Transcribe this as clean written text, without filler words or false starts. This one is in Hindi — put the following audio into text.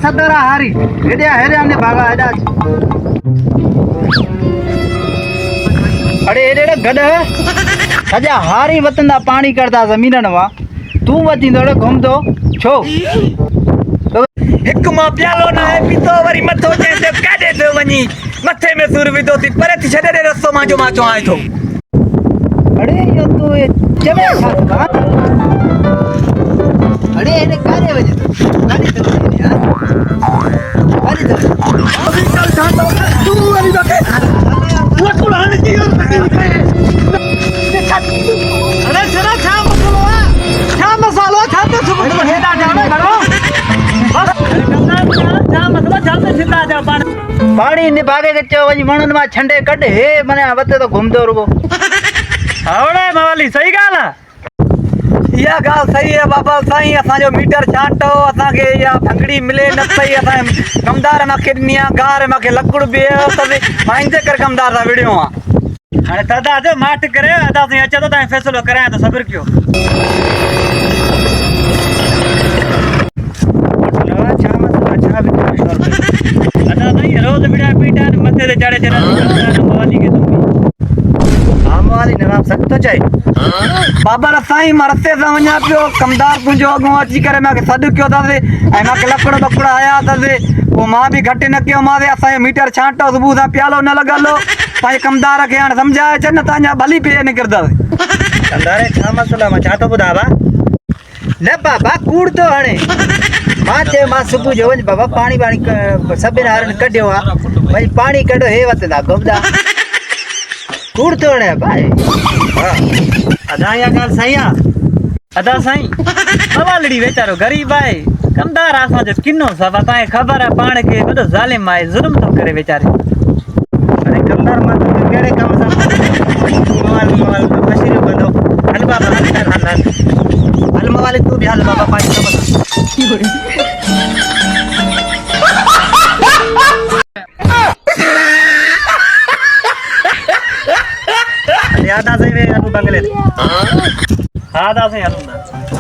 सदरा हारी हेड्या हेड्या ने भागा हेडा अरे एडे गड सजा हारी वतन दा पानी करता जमीनन वा तू वतींदो घुमदो छो एक मां प्यालो ना है पीतो वरी मथो जे से काडे दो वनी मथे में सुर विदो थी पर थी छडे दे रस्तो मां जो आए थो अरे यो तो ये चले था अरे एने कारे वजे गाड़ी तो नहीं यार गाड़ी तो अभी चल था तो तू वाली बके वो कुरान की अरे चला क्या मसाला था तो सुबह हेदा जाना करो बस क्या मसला चलते सिद्धा जा पानी ने भागे के चो वजी मनन मा छंडे कढे हे मने वते तो घूमदो रहो आवड़े मवाली सही गाल है या गाल सही है बाबा साईं असा जो मीटर छांटो असा के या भंगड़ी मिले न सही असा कमदार मा के निया गार मा के लकड़ बे तबे माइंदे कर कमदार दा वीडियो आ अरे दादा जो माट करे अदा से अच्छा तो ताई फैसलो करे तो सब्र क्यों अच्छा मसला अच्छा भी अदा नहीं रोज बिड़ा पीटा मथे ते चढ़े चढ़े मवाली के तुम आम वाली नवाब सख्त चाहिए बाबा रसाई मरते समझा पियो कमदार तुझो अगो अची करे मैं सद क्यों था से ए मैं के लकड़ बकड़ा आया था से वो मां भी घट न क्यों मां दे असा मीटर छांटो सुबह सा प्यालो न लगलो पाए कमदार के हां समझाए चन ताजा भली पे न करदा कंदारे छा मसला मा छा तो बुधावा न बाबा कूड़ तो हणे मां चे मां सुबह जो वज बाबा पानी पानी सब हारन कढियो आ भाई पानी कढो हे वतदा घुमदा कूड़ तो हणे भाई अदा या गाल सही आ अदा साईं हवालड़ी बेचारो गरीब आए कमदार आसा जो किन्नो सब ताए खबर है पाण के बड़ो जालिम आए जुल्म तो करे बेचारे अरे कमदार मा तो केड़े काम सा मोबाइल मशीन बंदो हल बाबा हल मोबाइल तू भी हल बाबा पानी का याद आ जाए वे अनु बंगले हां दा से हलूंदा